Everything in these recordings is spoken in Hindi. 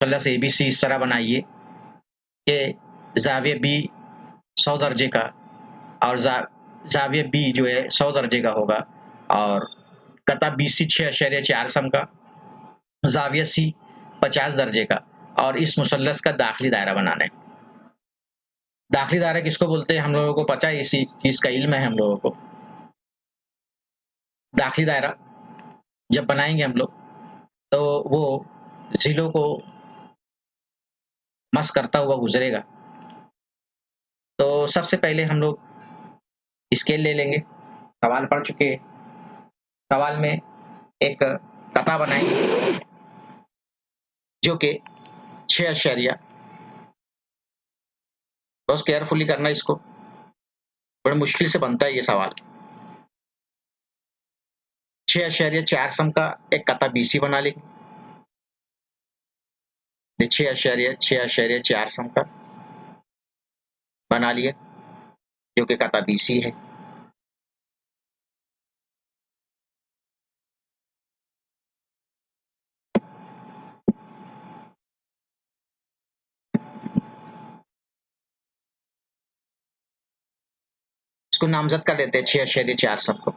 मुसल्लस एबीसी इस तरह बनाइए कि ज़ाविया बी 100 दर्जे का और ज़ाविया बी जो है 100 दर्जे का होगा और कता बीसी 6.4 सम का, ज़ाविया सी 50 दर्जे का और इस मुसल्लस का दाखिली दायरा बनाना है। दाखिली दायरा किसको बोलते हैं हम लोगों को पता है, इसी चीज़ का इल्म है हम लोगों को। दाखिली दायरा जब बनाएंगे हम लोग तो वो ज़िलों को मस करता हुआ गुजरेगा। तो सबसे पहले हम लोग स्केल ले लेंगे, सवाल पढ़ चुके हैं। सवाल में एक कता बनाएंगे जो कि 6 अशरिया, बहुत केयरफुली करना इसको, बड़े मुश्किल से बनता है ये सवाल। 6.4 सम का एक कता बीसी बना लेंगे, 6.4 सम का बना लिया जो कि कता बीसी है। इसको नामजद कर देते हैं 6.4 सम को।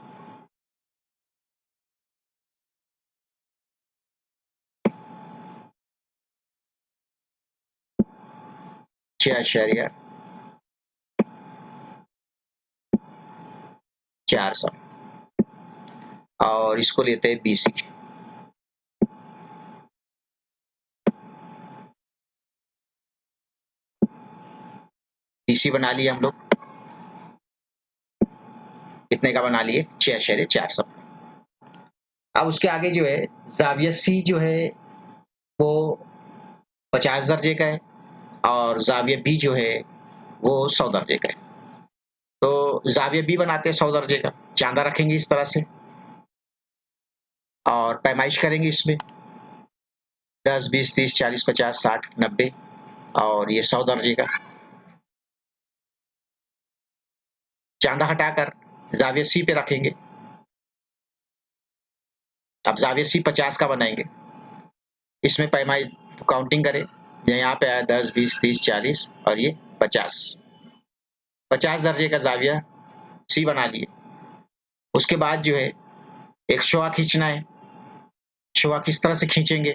छह आशार्य 4 सम और इसको लेते हैं बीसी। बीसी बना लिए हम लोग, कितने का बना लिए? 6.4 सम। अब उसके आगे जो है ज़ाविया सी जो है वो 50 दर्जे का है और ज़ाविया बी जो है वो 100 दर्जे का है। तो ज़ाविया बी बनाते हैं 100 दर्जे का, चांदा रखेंगे इस तरह से और पैमाइश करेंगे इसमें 10, 20, 30, 40, 50, 60, 90 और ये 100 दर्जे का। चांदा हटाकर ज़ाविया सी पे रखेंगे। अब ज़ाविया सी 50 का बनाएंगे, इसमें पैमाइश काउंटिंग करें, यहाँ पे आया 10, 20, 30, 40 और ये 50 दर्जे का ज़ाविया सी बना लिए। उसके बाद जो है एक शुआ खींचना है। शुआ किस तरह से खींचेंगे?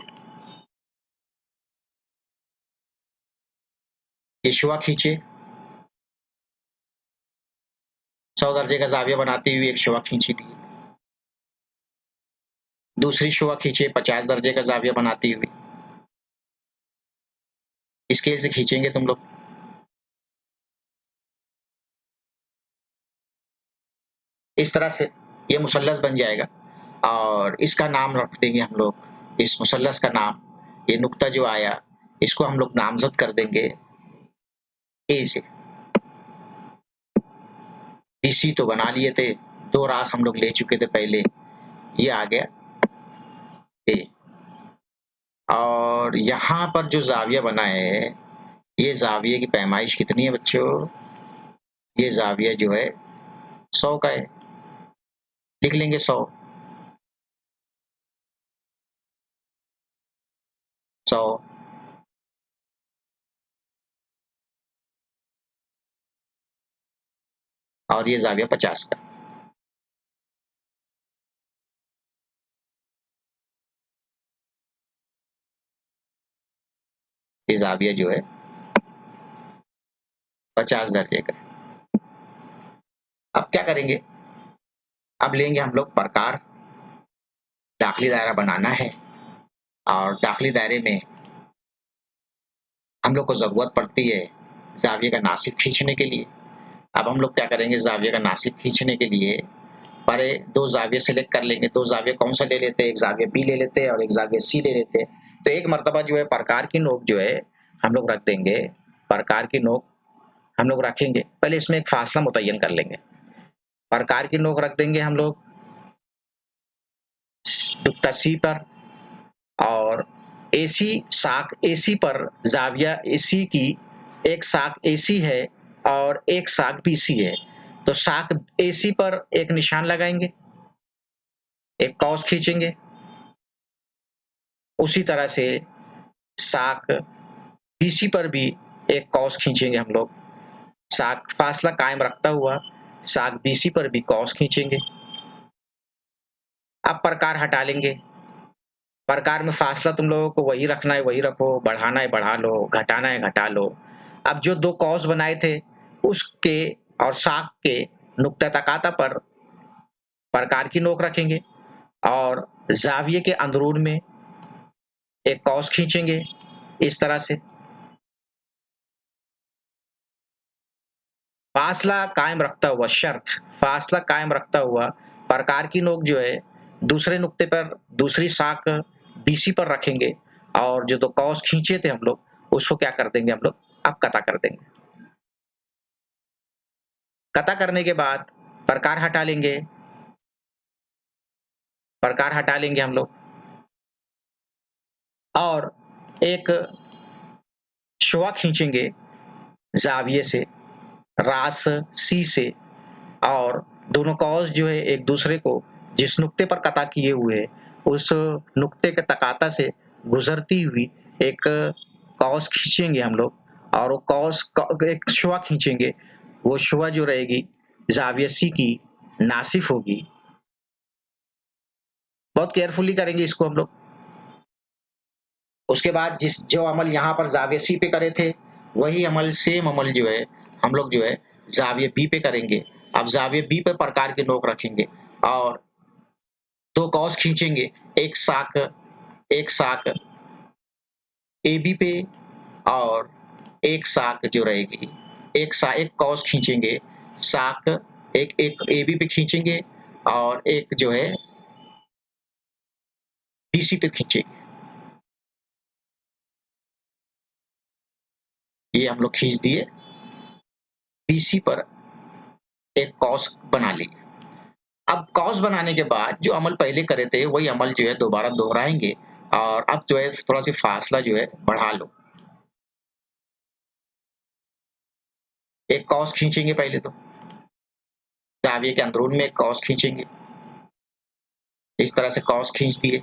ये शुआ खींचे, 100 दर्जे का ज़ाविया बनाते हुए एक शुआ खींची थी। दूसरी शुआ खींचे 50 दर्जे का ज़ाविया बनाती हुई। स्केल से खींचेंगे तुम लोग। इस तरह से ये मुसल्लस बन जाएगा और इसका नाम रख देंगे हम लोग। इस मुसल्लस का नाम, ये नुक्ता जो आया इसको हम लोग नामजद कर देंगे ए से। बीसी तो बना लिए थे, 2 रास हम लोग ले चुके थे पहले, ये आ गया ए। और यहाँ पर जो ज़ाविया बना है, ये ज़ाविये की पैमाइश कितनी है बच्चों? ये ज़ाविया जो है 100 का है, लिख लेंगे 100। 100 और ये ज़ाविया 50 का। ये ज़ाविया जो है 50 दर्जे का। अब क्या करेंगे? अब लेंगे हम लोग प्रकार, दाखिली दायरा बनाना है और दाखिली दायरे में हम लोग को ज़रूरत पड़ती है ज़ाविये का नासिब खींचने के लिए। अब हम लोग क्या करेंगे? ज़ाविये का नासिब खींचने के लिए पहले 2 ज़ाविये सेलेक्ट कर लेंगे। 2 ज़ाविये कौन सा ले लेते हैं? एक ज़ाविया बी ले लेते हैं और एक ज़ाविया सी ले लेते हैं। तो एक मर्तबा जो है प्रकार की नोक जो है हम लोग रख देंगे, प्रकार की नोक हम लोग रखेंगे। पहले इसमें एक फासला मुतय्यन कर लेंगे। प्रकार की नोक रख देंगे हम लोग नुक्ता सी पर और एसी साख एसी पर ज़ाविया एसी की एक साख एसी है और एक साख बीसी है। तो साख एसी पर एक निशान लगाएंगे, एक कौस खींचेंगे। उसी तरह से साक बीसी पर भी एक कॉस खींचेंगे हम लोग। साक फासला कायम रखता हुआ साक बीसी पर भी कॉस खींचेंगे। अब प्रकार हटा लेंगे। प्रकार में फासला तुम लोगों को वही रखना है वही रखो, बढ़ाना है बढ़ा लो, घटाना है घटा लो। अब जो 2 कॉस बनाए थे उसके और साक के नुक्ता तकाता पर प्रकार की नोक रखेंगे और ज़ाविये के अंदरून में एक कॉस खींचेंगे इस तरह से। फासला कायम रखता हुआ शर्त, फासला कायम रखता हुआ प्रकार की नोक जो है दूसरे नुक्ते पर दूसरी साक बीसी पर रखेंगे और जो 2 कॉस खींचे थे हम लोग उसको क्या कर देंगे हम लोग अब कता कर देंगे। कता करने के बाद प्रकार हटा लेंगे। प्रकार हटा लेंगे हम लोग और एक शुआ खींचेंगे ज़ाविये से, रास सी से और दोनों कॉस जो है एक दूसरे को जिस नुक्ते पर कता किए हुए उस नुक्ते के तकाता से गुजरती हुई एक कॉस खींचेंगे हम लोग और वो कॉस एक शुआ खींचेंगे। वो शुआ जो रहेगी ज़ाविये सी की नासिफ होगी। बहुत केयरफुली करेंगे इसको हम लोग। उसके बाद जो अमल यहाँ पर ज़ाविये सी पे करे थे वही अमल सेम अमल जो है हम लोग जो है ज़ाविये बी पे करेंगे। अब ज़ाविये बी पे प्रकार की नोक रखेंगे और 2 कॉस खींचेंगे, एक साक ए बी पे और एक साक जो रहेगी एक कॉस खींचेंगे, साक एक ए बी पे खींचेंगे और एक जो है बी सी पे खींचेंगे। ये हम लोग खींच दिए, बी सी पर एक कॉस बना लिए। अब कॉस बनाने के बाद जो अमल पहले करे थे वही अमल जो है दोबारा दोहराएंगे और अब जो है थोड़ा सी फासला जो है बढ़ा लो। एक कॉस खींचेंगे पहले तो ज़ाविये के अंदरून में एक कॉस खींचेंगे। इस तरह से कॉस खींच दिए।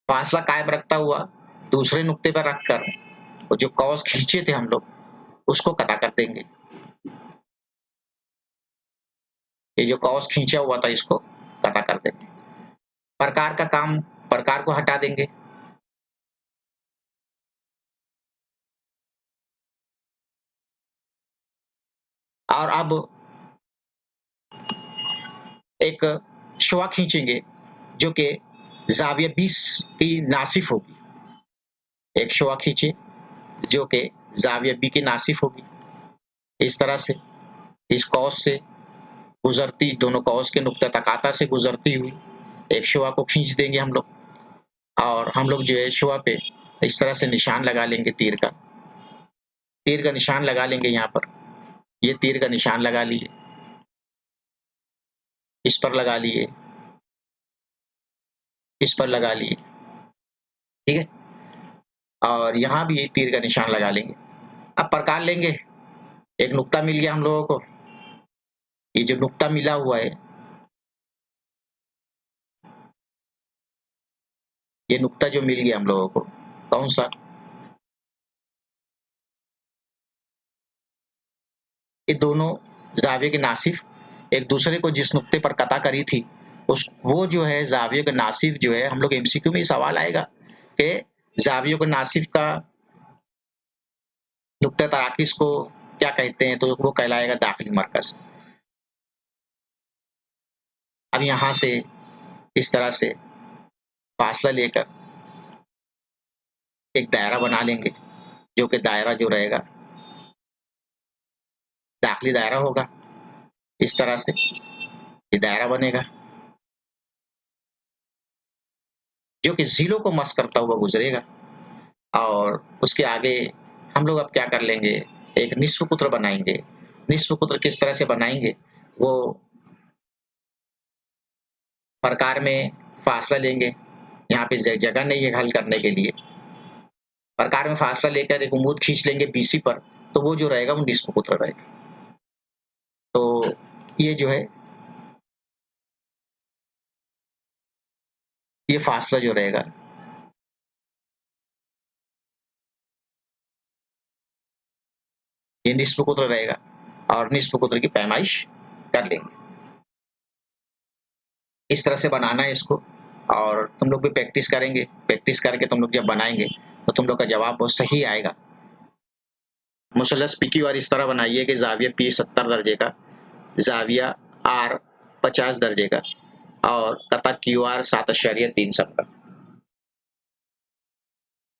फासला कायम रखता हुआ दूसरे नुक्ते पर रखकर वो जो कॉस खींचे थे हम लोग उसको कटा कर देंगे। ये जो कॉस खींचा हुआ था इसको कटा कर देंगे। प्रकार का काम, प्रकार को हटा देंगे। और अब एक शुआ खींचेंगे जो कि ज़ाविये 20 की नासिफ होगी। एक शुआ खींचे जो कि ज़ाविये बी की नासिफ होगी। इस तरह से इस कॉस से गुजरती दोनों कॉस के नुक्ता तकाता से गुजरती हुई एक शुआ को खींच देंगे हम लोग और हम लोग जो है शुआ पे इस तरह से निशान लगा लेंगे तीर का निशान लगा लेंगे। यहाँ पर ये तीर का निशान लगा लिए, इस पर लगा लिए, इस पर लगा लिए, ठीक है। और यहाँ भी एक तीर का निशान लगा लेंगे। अब प्रकार लेंगे, एक नुक्ता मिल गया हम लोगों को। ये जो नुक्ता मिला हुआ है ये नुक्ता जो मिल गया हम लोगों को कौन सा, ये दोनों ज़ाविये के नासिफ एक दूसरे को जिस नुक्ते पर कता करी थी उस वो जो है ज़ाविये का नासिफ जो है हम लोग एमसीक्यू में सवाल आएगा कि ज़ाविये को नासिफ का नुक्ता तराकिस को क्या कहते हैं, तो वो कहलाएगा दाखिली मरकज। अब यहाँ से इस तरह से फासला लेकर एक दायरा बना लेंगे जो कि दायरा जो रहेगा दाखिली दायरा होगा। इस तरह से ये दायरा बनेगा जो कि ज़ीलो को मस करता हुआ गुजरेगा और उसके आगे हम लोग अब क्या कर लेंगे, एक निस्फ पुत्र बनाएंगे। निस्फ पुत्र किस तरह से बनाएंगे, वो प्रकार में फासला लेंगे। यहाँ पे जगह नहीं है हल करने के लिए। प्रकार में फासला लेकर एक उम्मूद खींच लेंगे बीसी पर, तो वो जो रहेगा वो निस्फ पुत्र रहेगा। तो ये जो है ये फासला जो रहेगा ये निस्फ कुत्र रहेगा और निस्फ कुत्र की पैमाइश कर लेंगे। इस तरह से बनाना है इसको और तुम लोग भी प्रैक्टिस करेंगे। प्रैक्टिस करके तुम लोग जब बनाएंगे तो तुम लोग का जवाब बहुत सही आएगा। मुसल्लस PQR इस तरह बनाइए कि ज़ाविया P 70 दर्जे का, ज़ाविया R 50 दर्जे का और कता QR 7.3 का।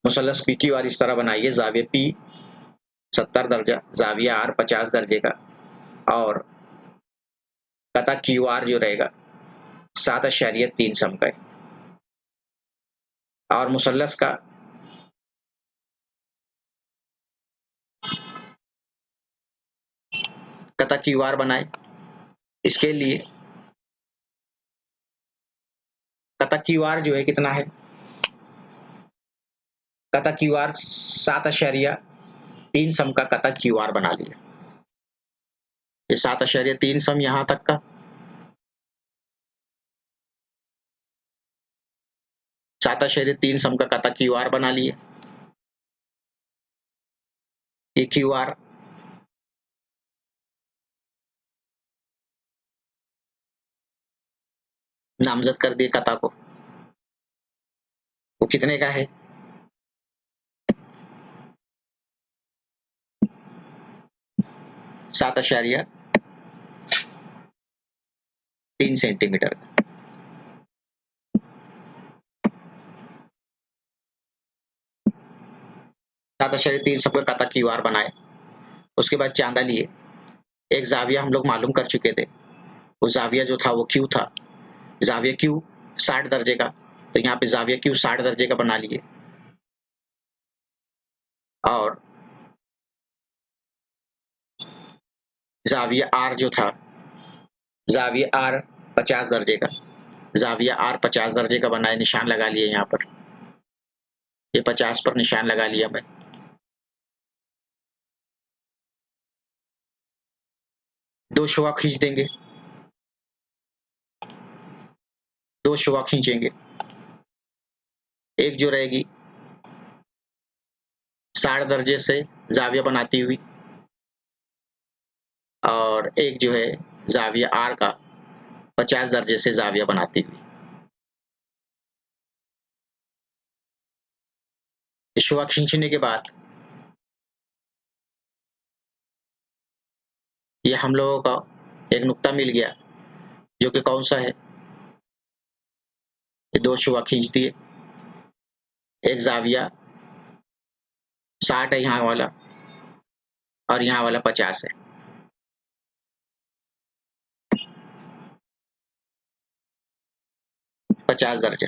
मुसल्लस PQR इस तरह बनाइए, ज़ाविया P 70 दर्जा, ज़ाविया R 50 दर्जे का और कता QR जो रहेगा 7.3 का है। और मुसल्लस का कता QR बनाए, इसके लिए कता QR जो है कितना है, कता QR 7.3 सम का कता QR बना लिया। ये 7.3 सम यहां तक का, 7.3 सम का कता QR बना लिए। ये QR नामजद कर दिए कता को, वो कितने का है, 7.3 सेंटीमीटर का। 7.3 सम का कता QR बनाए। उसके बाद चांदा लिए, एक जाविया हम लोग मालूम कर चुके थे, वो जाविया जो था वो Q था, जाविया Q 60 दर्जे का, तो यहाँ पे जाविया Q 60 दर्जे का बना लिए। और जाविया R जो था, जाविया R 50 दर्जे का, जाविया R 50 दर्जे का बनाए, निशान लगा लिए यहाँ पर, ये 50 पर निशान लगा लिया मैं। दो शुआ खींच देंगे, दो शुआ खींचेंगे, एक जो रहेगी 60 दर्जे से जाविया बनाती हुई और एक जो है जाविया R का 50 दर्जे से जाविया बनाती हुई। शुआ खींचने के बाद ये हम लोगों का एक नुक्ता मिल गया, जो कि कौन सा है, ये दो शुआ खींच दिए, एक जाविया 60 है यहाँ वाला और यहाँ वाला 50 है। पचास दर्जा,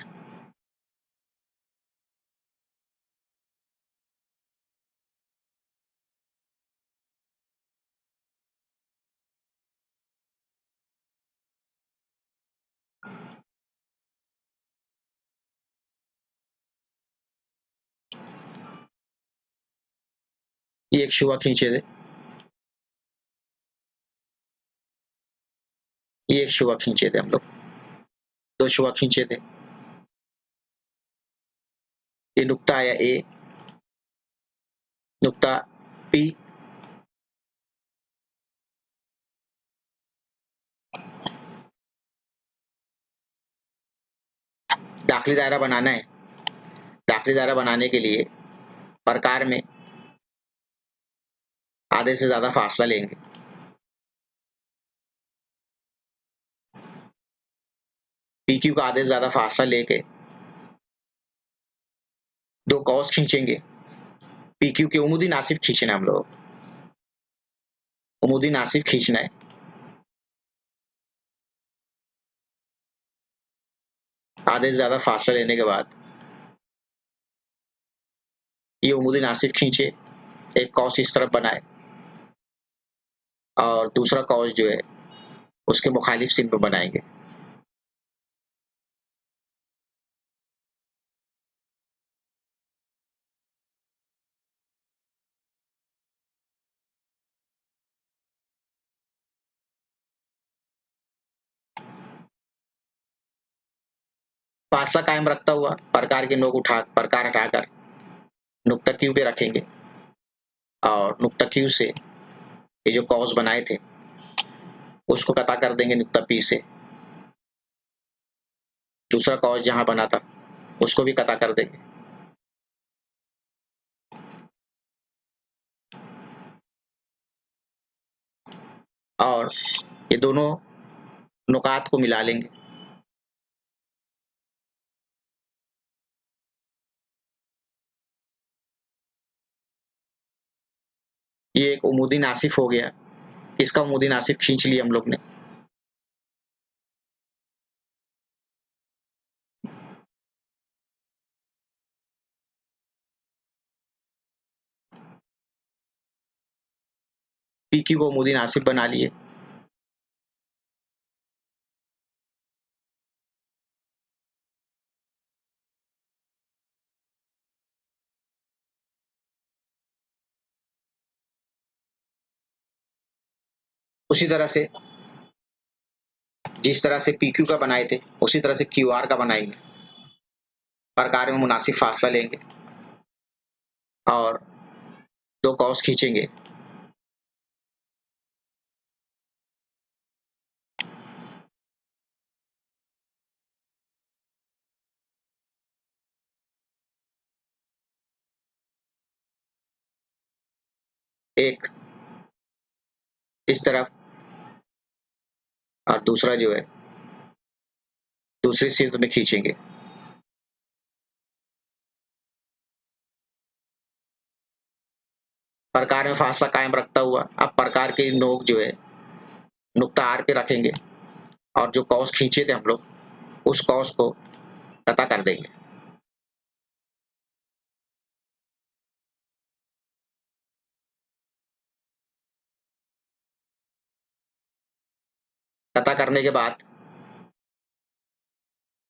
ये एक शुआ खींचे थे, ये एक शुआ खींचे थे हम लोग, दो शुआ खींचे थे। ये नुक्ता आया A, नुक्ता P, दाखिली दायरा बनाना है। दाखिली दायरा बनाने के लिए प्रकार में आधे से ज्यादा फासला लेंगे, PQ का आधे से ज्यादा फासला लेके दो कॉस खींचेंगे। PQ के उमुदी नासिफ खींचना है हम लोग, उमुदी नासिफ खींचना है। आधे से ज्यादा फासला लेने के बाद ये उमुदी नासिफ खींचे, एक कॉस इस तरफ बनाए और दूसरा कॉस जो है उसके मुखालिफ सिन पर बनाएंगे। फासला कायम रखता हुआ प्रकार की नोक प्रकार हटाकर नुक्ता क्यू पे रखेंगे और नुक्ता क्यू से ये जो कॉज बनाए थे उसको कता कर देंगे नुक्ता पी से। दूसरा कॉज जहां बना था उसको भी कता कर देंगे। और ये दोनों नुकात को मिला लेंगे। ये एक उमूदी नासिफ हो गया। इसका उमूदी नासिफ खींच लिया हम लोग ने। पी क्यू को उमूदी नासिफ बना लिए। उसी तरह से जिस तरह से पी क्यू का बनाए थे उसी तरह से क्यू आर का बनाएंगे। प्रकार में मुनासिब फासला लेंगे और दो कॉस खींचेंगे। एक इस तरफ और दूसरा जो है दूसरी सिर्फ में खींचेंगे। प्रकार में फासला कायम रखता हुआ अब प्रकार की नोक जो है नुक्ता आर पे रखेंगे और जो कॉस खींचे थे हम लोग उस कॉस को कता कर देंगे। कता करने के बाद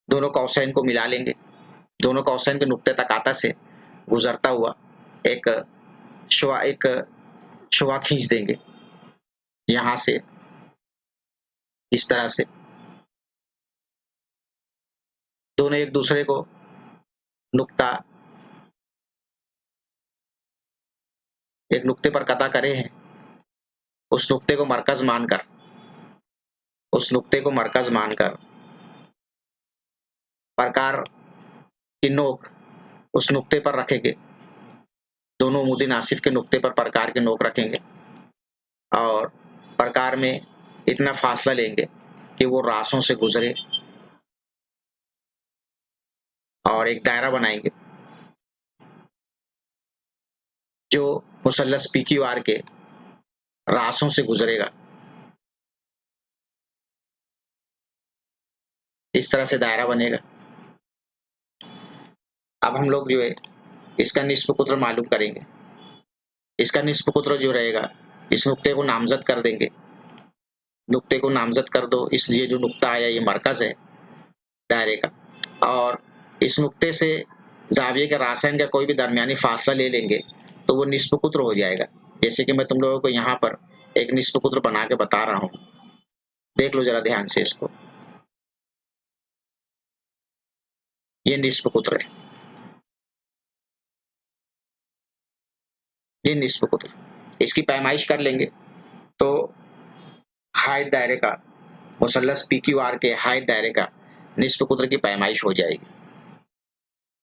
दोनों कॉसाइन को मिला लेंगे। दोनों कॉसाइन के नुक्ते तकाता से गुजरता हुआ एक शुआ खींच देंगे यहां से इस तरह से। दोनों एक दूसरे को नुक्ता एक नुक्ते पर कता करे हैं। उस नुक्ते को मरकज मानकर प्रकार की नोक उस नुक्ते पर रखेंगे। दोनों उमूदी नासिफ के नुक्ते पर प्रकार की नोक रखेंगे और प्रकार में इतना फासला लेंगे कि वो रासों से गुजरे और एक दायरा बनाएंगे जो मुसल्लस पी क्यू आर के रासों से गुजरेगा। इस तरह से दायरा बनेगा। अब हम लोग जो है इसका निस्ब कुत्र मालूम करेंगे। इसका निस्ब कुत्र जो रहेगा इस नुक्ते को नामजद कर देंगे। नुक्ते को नामजद कर दो, इसलिए जो नुक्ता आया ये मरकज है दायरे का और इस नुक्ते से जाविये के रासायन का कोई भी दरमियानी फासला ले लेंगे तो वो निस्ब कुत्र हो जाएगा। जैसे कि मैं तुम लोगों को यहाँ पर एक निस्ब कुत्र बना के बता रहा हूँ, देख लो जरा ध्यान से इसको। ये निस्ब कुत्र है, ये निस्ब कुत्र। इसकी पैमाइश कर लेंगे तो हायत दायरे का मुसल्लस पी क्यू आर के हायत दायरे का निस्ब कुत्र की पैमाइश हो जाएगी।